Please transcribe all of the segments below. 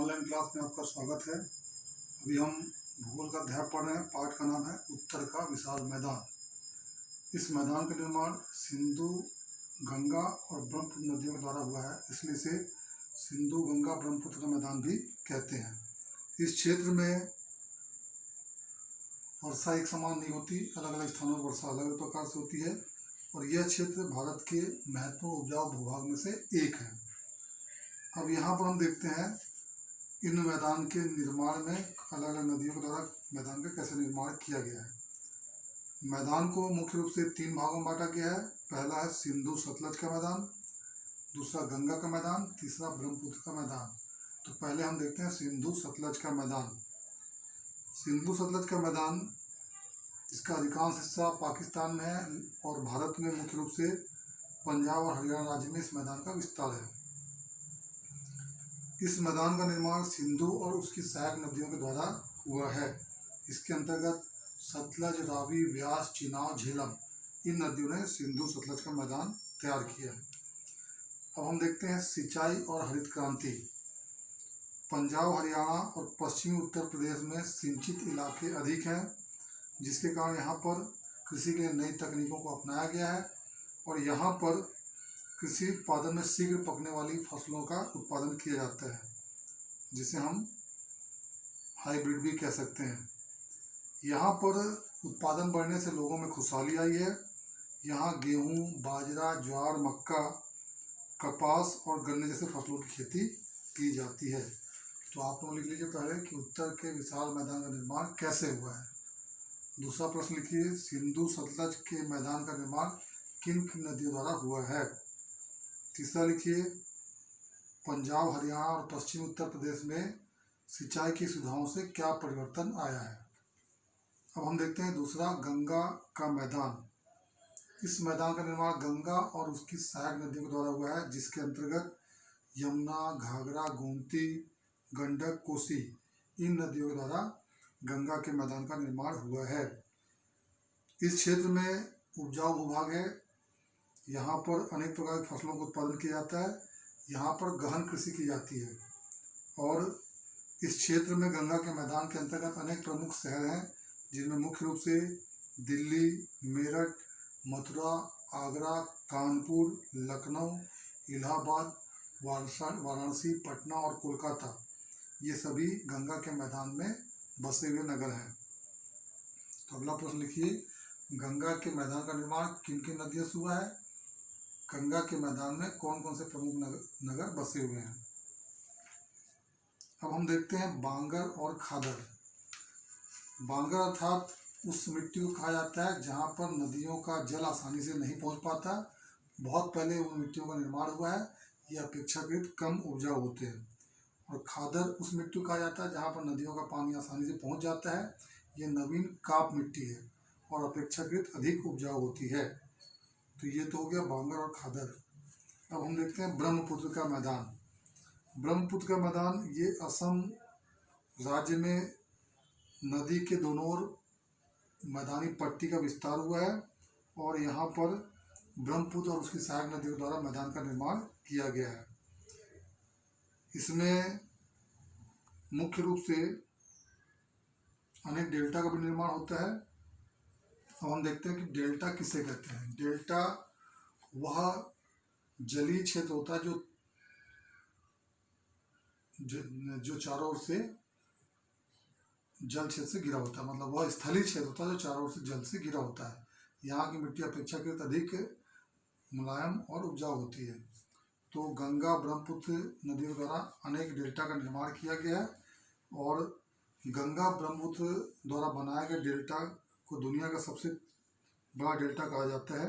Online class में आपका स्वागत है। अभी हम भूगोल का अध्याय पढ़ रहे हैं। पाठ का नाम है उत्तर का विशाल मैदान। इस मैदान का निर्माण सिंधु, गंगा और ब्रह्मपुत्र नदियों के द्वारा हुआ है, इसलिए इसे सिंधु गंगा ब्रह्मपुत्र का मैदान भी कहते हैं। इस क्षेत्र में वर्षा एक समान नहीं होती, अलग अलग स्थानों पर वर्षा अलग अलग प्रकार से होती है और यह क्षेत्र भारत के महत्वपूर्ण उपजाऊ भूभाग में से एक है। अब यहाँ पर हम देखते हैं इन मैदान के निर्माण में अलग अलग नदियों के द्वारा मैदान का कैसे निर्माण किया गया है। मैदान को मुख्य रूप से 3 भागों में बांटा गया है। पहला है सिंधु सतलज का मैदान, दूसरा गंगा का मैदान, तीसरा ब्रह्मपुत्र का मैदान। तो पहले हम देखते हैं सिंधु सतलज का मैदान। सिंधु सतलज का मैदान, इसका अधिकांश हिस्सा पाकिस्तान में है और भारत में मुख्य रूप से पंजाब और हरियाणा राज्य में इस मैदान का विस्तार है। इस मैदान का निर्माण सिंधु और उसकी सहायक नदियों के द्वारा हुआ है। इसके अंतर्गत सतलज, रावी, व्यास, चिनाब, झेलम इन नदियों ने सिंधु सतलज का मैदान तैयार किया है। अब हम देखते हैं सिंचाई और हरित क्रांति। पंजाब, हरियाणा और पश्चिमी उत्तर प्रदेश में सिंचित इलाके अधिक हैं, जिसके कारण यहाँ पर कृषि के लिए नई तकनीकों को अपनाया गया है और यहाँ पर कृषि उत्पादन में शीघ्र पकने वाली फसलों का उत्पादन किया जाता है, जिसे हम हाइब्रिड भी कह सकते हैं। यहाँ पर उत्पादन बढ़ने से लोगों में खुशहाली आई है। यहाँ गेहूँ, बाजरा, ज्वार, मक्का, कपास और गन्ने जैसे फसलों की खेती की जाती है। तो आप लोग लिख लीजिए पहले कि उत्तर के विशाल मैदान का निर्माण कैसे हुआ है। दूसरा प्रश्न लिखिए, सिंधु सतलज के मैदान का निर्माण किन किन नदियों द्वारा हुआ है। तीसरा लिखिए, पंजाब, हरियाणा और पश्चिमी उत्तर प्रदेश में सिंचाई की सुविधाओं से क्या परिवर्तन आया है। अब हम देखते हैं दूसरा, गंगा का मैदान। इस मैदान का निर्माण गंगा और उसकी सहायक नदियों के द्वारा हुआ है, जिसके अंतर्गत यमुना, घाघरा, गोमती, गंडक, कोसी इन नदियों के द्वारा गंगा के मैदान का निर्माण हुआ है। इस क्षेत्र में उपजाऊ भूभाग है। यहाँ पर अनेक प्रकार की फसलों का उत्पादन किया जाता है। यहाँ पर गहन कृषि की जाती है और इस क्षेत्र में गंगा के मैदान के अंतर्गत अनेक प्रमुख शहर हैं, जिनमें मुख्य रूप से दिल्ली, मेरठ, मथुरा, आगरा, कानपुर, लखनऊ, इलाहाबाद, वाराणसी, पटना और कोलकाता, ये सभी गंगा के मैदान में बसे हुए नगर हैं। तो अगला प्रश्न लिखिए, गंगा के मैदान का निर्माण किन किन नदियों से हुआ है। गंगा के मैदान में कौन कौन से प्रमुख नगर बसे हुए हैं। अब हम देखते हैं बांगर और खादर। बांगर अर्थात उस मिट्टी को कहा जाता है जहाँ पर नदियों का जल आसानी से नहीं पहुँच पाता। बहुत पहले उन मिट्टियों का निर्माण हुआ है। ये अपेक्षाकृत कम उपजाऊ होते हैं। और खादर उस मिट्टी को कहा जाता है जहाँ पर नदियों का पानी आसानी से पहुँच जाता है। ये नवीन काप मिट्टी है और अपेक्षाकृत अधिक उपजाऊ होती है। तो ये तो हो गया बांगर और खादर। अब हम देखते हैं ब्रह्मपुत्र का मैदान। ब्रह्मपुत्र का मैदान ये असम राज्य में नदी के दोनों ओर मैदानी पट्टी का विस्तार हुआ है और यहाँ पर ब्रह्मपुत्र और उसकी सहायक नदियों द्वारा मैदान का निर्माण किया गया है। इसमें मुख्य रूप से अनेक डेल्टा का भी निर्माण होता है। अब हम देखते हैं कि डेल्टा किसे कहते हैं। डेल्टा वह जलीय क्षेत्र होता है जो चारों ओर से जल क्षेत्र से घिरा होता है, मतलब वह स्थलीय क्षेत्र होता है जो चारों ओर से जल से घिरा होता है। यहाँ की मिट्टी अपेक्षाकृत अधिक मुलायम और उपजाऊ होती है। तो गंगा, ब्रह्मपुत्र नदियों द्वारा अनेक डेल्टा का निर्माण किया गया है और गंगा ब्रह्मपुत्र द्वारा बनाए गए डेल्टा को दुनिया का सबसे बड़ा डेल्टा कहा जाता है।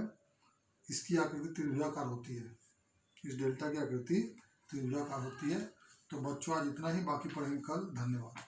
इसकी आकृति त्रिभुजाकार होती है। इस डेल्टा की आकृति त्रिभुजाकार होती है। तो बच्चों आज इतना ही, बाकी पढ़ेंगे कल। धन्यवाद।